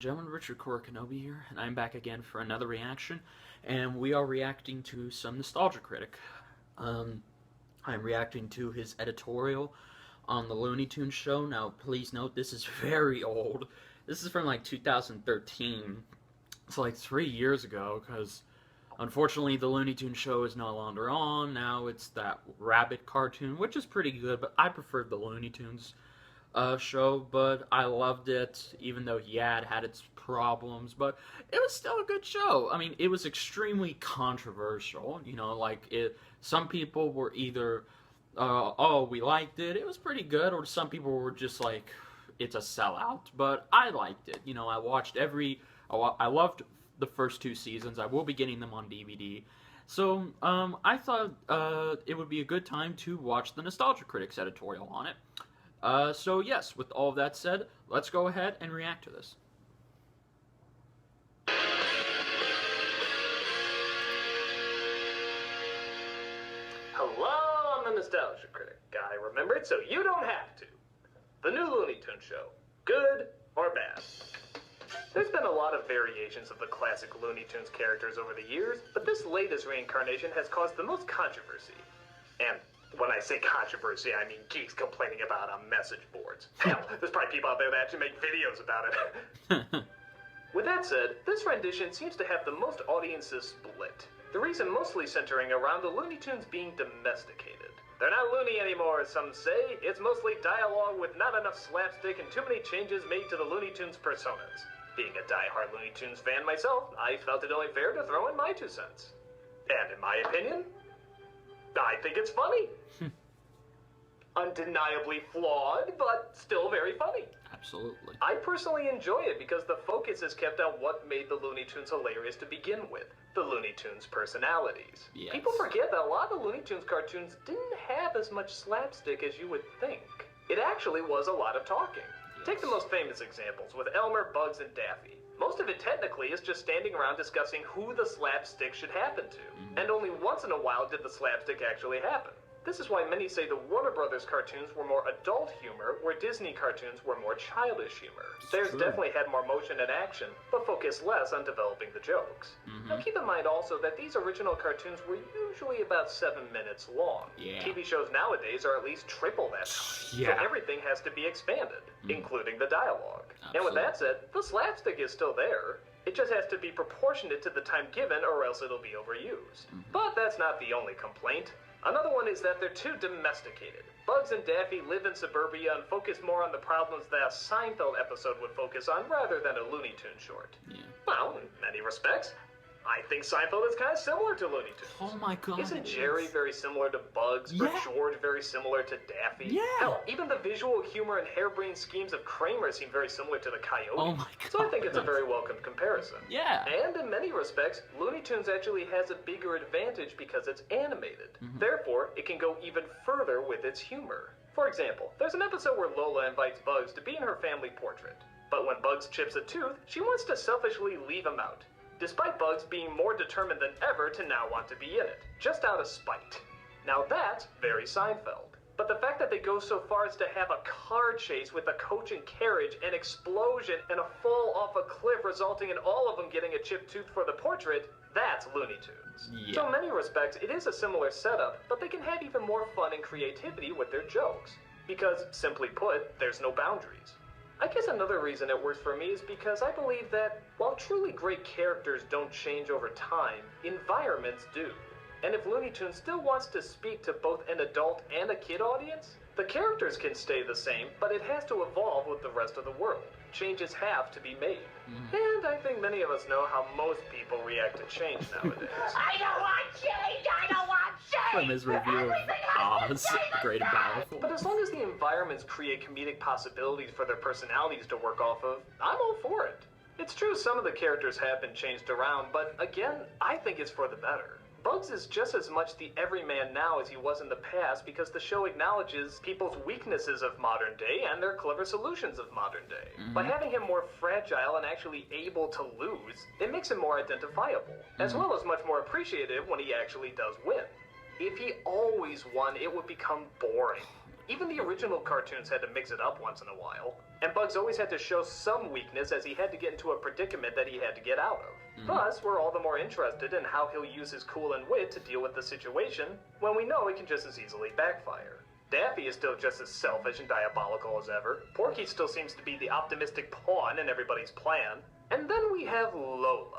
Gentlemen, Richard Core Kenobi here, and I'm back again for another reaction, and we are reacting to some Nostalgia Critic. Um, I'm reacting to his editorial on the Looney Tunes show. Now, please note, this is very old. This is from like 2013. It's like 3 years ago, because unfortunately the Looney Tunes show is no longer on. Now it's that rabbit cartoon, which is pretty good, but I preferred the Looney Tunes show, but I loved it, even though yeah, it had its problems, but it was still a good show. I mean, it was extremely controversial, some people were either, oh, we liked it, it was pretty good, or some people were just like, it's a sellout, but I liked it. I watched I loved the first two seasons. I will be getting them on DVD. So, I thought it would be a good time to watch the Nostalgia Critics editorial on it. So yes, with all of that said, let's go ahead and react to this. Hello, I'm the Nostalgia Critic guy, remembered so you don't have to. The new Looney Tunes show, good or bad? There's been a lot of variations of the classic Looney Tunes characters over the years, but this latest reincarnation has caused the most controversy. And when I say controversy, I mean geeks complaining about on message boards. Hell, there's probably people out there that actually make videos about it. With that said, this rendition seems to have the most audiences split. The reason mostly centering around the Looney Tunes being domesticated. They're not loony anymore, as some say. It's mostly dialogue with not enough slapstick and too many changes made to the Looney Tunes personas. Being a die-hard Looney Tunes fan myself, I felt it only fair to throw in my 2 cents. And in my opinion, I think it's funny. Undeniably flawed, but still very funny. Absolutely. I personally enjoy it because the focus is kept on what made the Looney Tunes hilarious to begin with, the Looney Tunes personalities. Yes. People forget that a lot of Looney Tunes cartoons didn't have as much slapstick as you would think. It actually was a lot of talking. Yes. Take the most famous examples with Elmer, Bugs, and Daffy. Most of it technically is just standing around discussing who the slapstick should happen to. And only once in a while did the slapstick actually happen. This is why many say the Warner Brothers cartoons were more adult humor, where Disney cartoons were more childish humor. Theirs definitely had more motion and action, but focused less on developing the jokes. Now keep in mind also that these original cartoons were usually about 7 minutes long. Yeah. TV shows nowadays are at least triple that time, Yeah. so everything has to be expanded, including the dialogue. Absolutely. And with that said, the slapstick is still there. It just has to be proportionate to the time given, or else it'll be overused. But that's not the only complaint. Another one is that they're too domesticated. Bugs and Daffy live in suburbia and focus more on the problems that a Seinfeld episode would focus on rather than a Looney Tunes short. Yeah. Well, in many respects, I think Seinfeld is kind of similar to Looney Tunes. Oh my god. Isn't Jerry very similar to Bugs, or Yeah. George very similar to Daffy? Yeah. Hell, even the visual humor and harebrained schemes of Kramer seem very similar to the Coyote. Oh my god. So I think it's a very welcome comparison. Yeah. And in many respects, Looney Tunes actually has a bigger advantage because it's animated. Therefore, it can go even further with its humor. For example, there's an episode where Lola invites Bugs to be in her family portrait. But when Bugs chips a tooth, she wants to selfishly leave him out, despite Bugs being more determined than ever to now want to be in it, just out of spite. Now that's very Seinfeld. But the fact that they go so far as to have a car chase with a coach and carriage, an explosion, and a fall off a cliff resulting in all of them getting a chipped tooth for the portrait, that's Looney Tunes. Yeah. So in many respects, it is a similar setup, but they can have even more fun and creativity with their jokes. Because, simply put, there's no boundaries. I guess another reason it works for me is because I believe that, while truly great characters don't change over time, environments do. And if Looney Tunes still wants to speak to both an adult and a kid audience, the characters can stay the same, but it has to evolve with the rest of the world. Changes have to be made. And I think many of us know how most people react to change nowadays. I don't want change! I don't want change! From his review of Oz, Great and Powerful. But as long as the environments create comedic possibilities for their personalities to work off of, I'm all for it. It's true some of the characters have been changed around, but again, I think it's for the better. Bugs is just as much the everyman now as he was in the past because the show acknowledges people's weaknesses of modern day and their clever solutions of modern day. By having him more fragile and actually able to lose, it makes him more identifiable, as well as much more appreciative when he actually does win. If he always won, it would become boring. Even the original cartoons had to mix it up once in a while, and Bugs always had to show some weakness as he had to get into a predicament that he had to get out of. Thus, we're all the more interested in how he'll use his cool and wit to deal with the situation when we know it can just as easily backfire. Daffy is still just as selfish and diabolical as ever. Porky still seems to be the optimistic pawn in everybody's plan. And then we have Lola.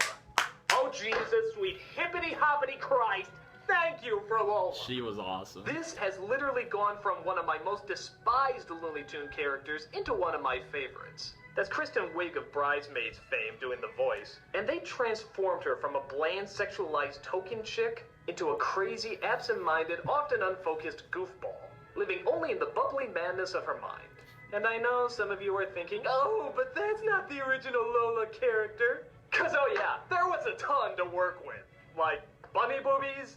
Oh, Jesus, sweet hippity-hoppity Christ! Thank you for Lola! She was awesome. This has literally gone from one of my most despised Looney Tune characters into one of my favorites. That's Kristen Wiig of Bridesmaids fame doing the voice, and they transformed her from a bland, sexualized token chick into a crazy, absent-minded, often unfocused goofball, living only in the bubbly madness of her mind. And I know some of you are thinking, oh, but that's not the original Lola character. 'Cause, oh yeah, there was a ton to work with. Like, bunny boobies,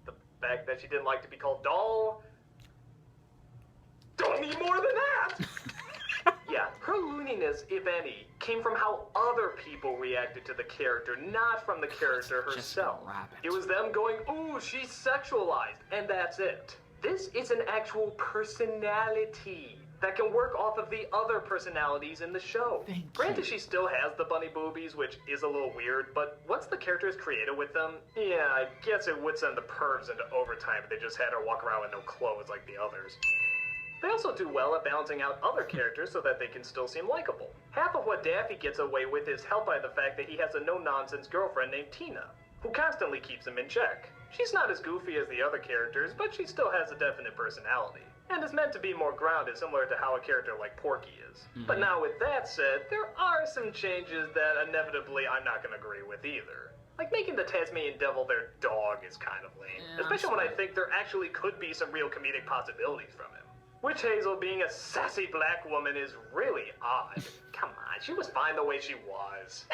the fact that she didn't like to be called doll. Don't need more than that! Yeah, her looniness, if any, came from how other people reacted to the character, not from the character herself. It was them going, ooh, she's sexualized, and that's it. This is an actual personality that can work off of the other personalities in the show. Granted, she still has the bunny boobies, which is a little weird, but once the character is created with them, yeah, I guess it would send the pervs into overtime if they just had her walk around with no clothes like the others. They also do well at balancing out other characters so that they can still seem likable. Half of what Daffy gets away with is helped by the fact that he has a no-nonsense girlfriend named Tina, who constantly keeps him in check. She's not as goofy as the other characters, but she still has a definite personality, and is meant to be more grounded, similar to how a character like Porky is. But now with that said, there are some changes that inevitably I'm not going to agree with either. Like making the Tasmanian Devil their dog is kind of lame, especially when I think there actually could be some real comedic possibilities from him. Witch Hazel being a sassy black woman is really odd. Come on, she was fine the way she was.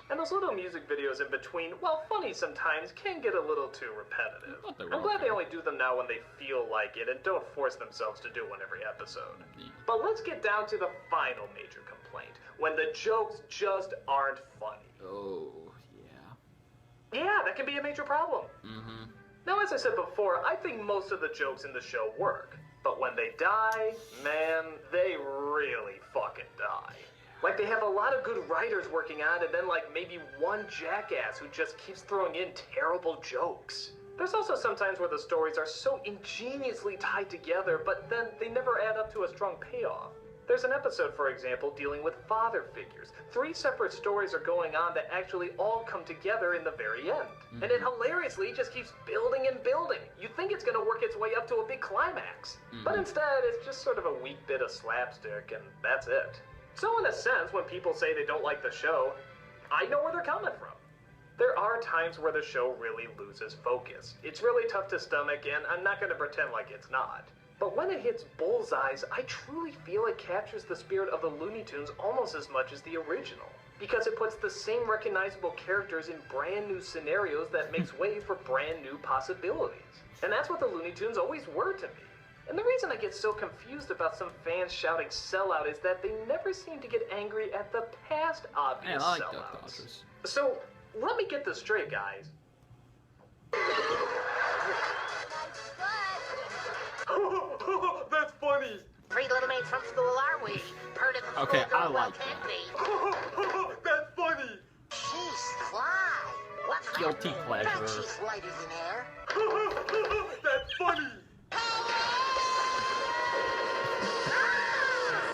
And those little music videos in between, while funny sometimes, can get a little too repetitive. I'm glad they only do them now when they feel like it and don't force themselves to do one every episode. But let's get down to the final major complaint, when the jokes just aren't funny. Oh, yeah. Yeah, that can be a major problem. Now, as I said before, I think most of the jokes in the show work. But when they die, man, they really fucking die. Like, they have a lot of good writers working on it, and then, like, maybe one jackass who just keeps throwing in terrible jokes. There's also sometimes where the stories are so ingeniously tied together, but then they never add up to a strong payoff. There's an episode, for example, dealing with father figures. 3 separate stories are going on that actually all come together in the very end. And it hilariously just keeps building and building. You think it's going to work its way up to a big climax. But instead, it's just sort of a weak bit of slapstick, and that's it. So in a sense, when people say they don't like the show, I know where they're coming from. There are times where the show really loses focus. It's really tough to stomach, and I'm not going to pretend like it's not. But when it hits bullseyes, I truly feel it captures the spirit of the Looney Tunes almost as much as the original. Because it puts the same recognizable characters in brand new scenarios that makes way for brand new possibilities. And that's what the Looney Tunes always were to me. And the reason I get so confused about some fans shouting sellout is that they never seem to get angry at the past obvious I like sellouts. Dodgers. So, let me get this straight, guys. That's funny! 3 little mates from school, are we? Heard of the Okay, I schoolgirl like can't that. be. That's funny! She's fly. What's that? Guilty Bet pleasure. she's lighter than air. That's funny!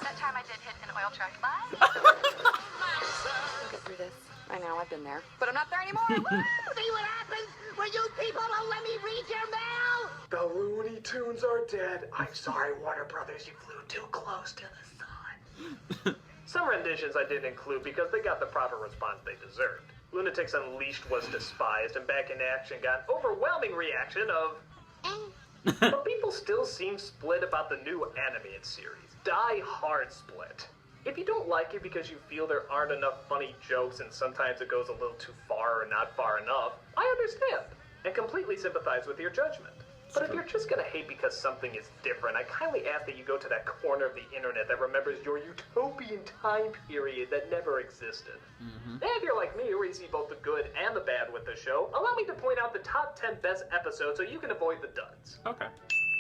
That time I did hit an oil track. Get through this. I know, I've been there. But I'm not there anymore. Woo! See what happens when you people don't let me read your mail? The Looney Tunes are dead. I'm sorry, Warner Brothers, you flew too close to the sun. Some renditions I didn't include because they got the proper response they deserved. Lunatics Unleashed was despised, and Back in Action got an overwhelming reaction of... But people still seem split about the new animated series. Die Hard split. If you don't like it because you feel there aren't enough funny jokes and sometimes it goes a little too far or not far enough, I understand, and completely sympathize with your judgment. But if you're just gonna hate because something is different, I kindly ask that you go to that corner of the internet that remembers your utopian time period that never existed. And if you're like me, where you see both the good and the bad with the show, allow me to point out the top 10 best episodes so you can avoid the duds. Okay.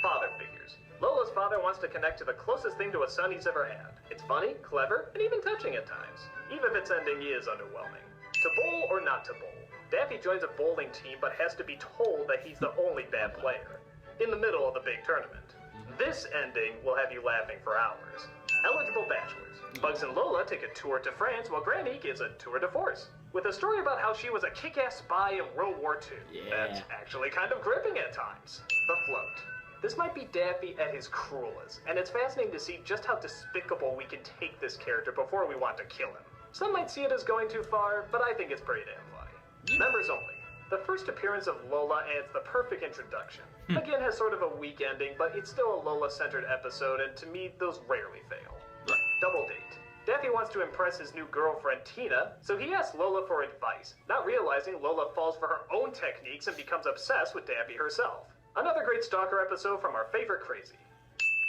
Father figures. Lola's father wants to connect to the closest thing to a son he's ever had. It's funny, clever, and even touching at times, even if its ending is underwhelming. To bowl or not to bowl? Daffy joins a bowling team but has to be told that he's the only bad player, in the middle of the big tournament. This ending will have you laughing for hours. Eligible bachelors. Bugs and Lola take a tour to France while Granny gives a tour de force, with a story about how she was a kick-ass spy in World War II. Yeah. That's actually kind of gripping at times. The Float. This might be Daffy at his cruelest, and it's fascinating to see just how despicable we can take this character before we want to kill him. Some might see it as going too far, but I think it's pretty damn funny. Members only. The first appearance of Lola adds the perfect introduction. Again, has sort of a weak ending, but it's still a Lola-centered episode, and to me, those rarely fail. Right. Double date. Daffy wants to impress his new girlfriend, Tina, so he asks Lola for advice, not realizing Lola falls for her own techniques and becomes obsessed with Daffy herself. Another great stalker episode from our favorite crazy.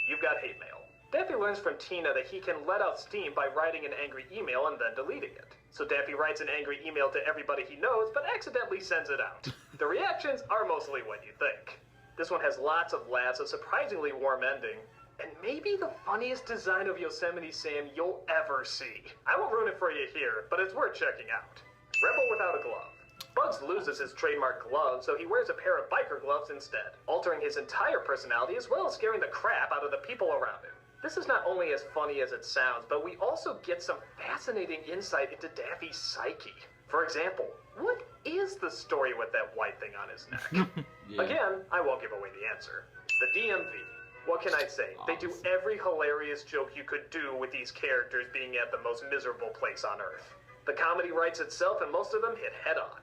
You've got hate mail. Daffy learns from Tina that he can let out steam by writing an angry email and then deleting it. So Daffy writes an angry email to everybody he knows, but accidentally sends it out. The reactions are mostly what you think. This one has lots of laughs, a surprisingly warm ending, and maybe the funniest design of Yosemite Sam you'll ever see. I won't ruin it for you here, but it's worth checking out. Rebel Without a Glove. Bugs loses his trademark glove, so he wears a pair of biker gloves instead, altering his entire personality as well as scaring the crap out of the people around him. This is not only as funny as it sounds, but we also get some fascinating insight into Daffy's psyche. For example, what is the story with that white thing on his neck? Yeah. Again, I won't give away the answer. The DMV. What can I say? They do every hilarious joke you could do with these characters being at the most miserable place on Earth. The comedy writes itself, and most of them hit head on.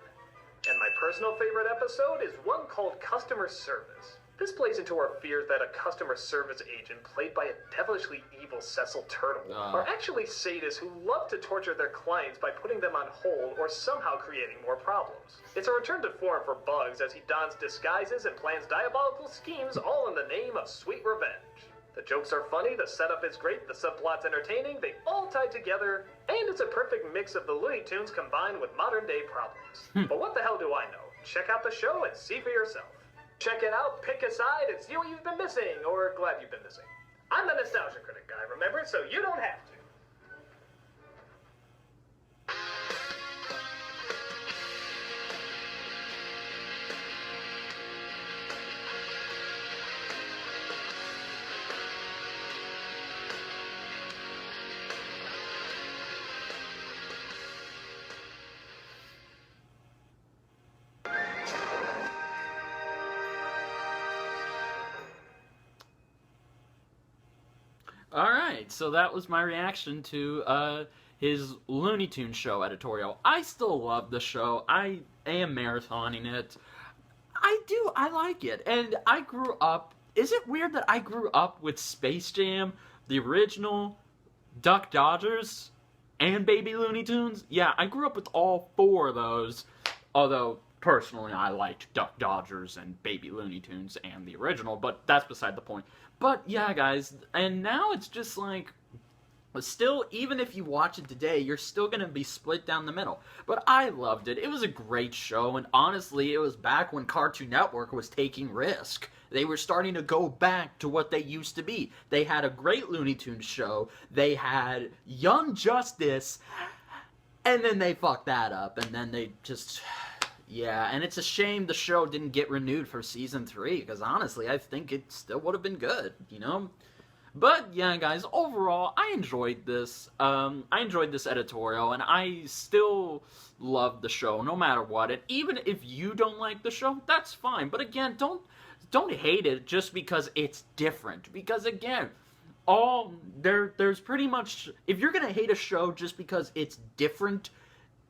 And my personal favorite episode is one called Customer Service. This plays into our fears that a customer service agent, played by a devilishly evil Cecil Turtle, are actually sadists who love to torture their clients by putting them on hold or somehow creating more problems. It's a return to form for Bugs as he dons disguises and plans diabolical schemes, all in the name of sweet revenge. The jokes are funny, the setup is great, the subplot's entertaining, they all tie together, and it's a perfect mix of the Looney Tunes combined with modern-day problems. But what the hell do I know? Check out the show and see for yourself. Check it out, pick a side, and see what you've been missing, or glad you've been missing. I'm the Nostalgia Critic guy, remember? So you don't have to. Alright, so that was my reaction to his Looney Tunes show editorial. I still love the show. I am marathoning it. I like it. And I grew up... Is it weird that I grew up with Space Jam, the original, Duck Dodgers, and Baby Looney Tunes? Yeah, I grew up with all four of those. Although, personally, I liked Duck Dodgers and Baby Looney Tunes and the original, but that's beside the point. But yeah, guys, and now it's just like, still, even if you watch it today, you're still gonna be split down the middle. But I loved it. It was a great show, and honestly, it was back when Cartoon Network was taking risk. They were starting to go back to what they used to be. They had a great Looney Tunes show, they had Young Justice, and then they fucked that up, and then they just... Yeah, and it's a shame the show didn't get renewed for season 3, because honestly, I think it still would have been good, you know? But yeah, guys, overall, I enjoyed this. I enjoyed this editorial, and I still love the show, no matter what. And even if you don't like the show, that's fine. But again, don't hate it just because it's different. Because again, there's pretty much, if you're gonna hate a show just because it's different,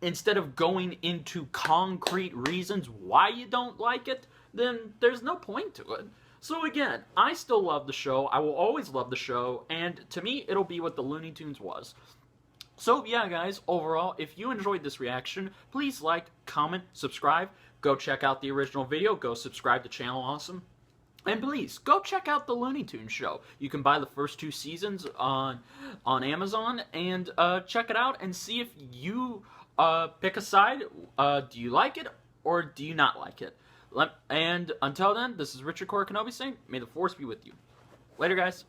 instead of going into concrete reasons why you don't like it, then there's no point to it. So again, I still love the show, I will always love the show, and to me, it'll be what the Looney Tunes was. So yeah, guys, overall, if you enjoyed this reaction, please like, comment, subscribe, go check out the original video, go subscribe to Channel Awesome. And please, go check out the Looney Tunes show. You can buy the first 2 seasons on Amazon and check it out and see if you pick a side. Do you like it or do you not like it? And until then, this is Richard Core Kenobi saying, may the Force be with you. Later, guys.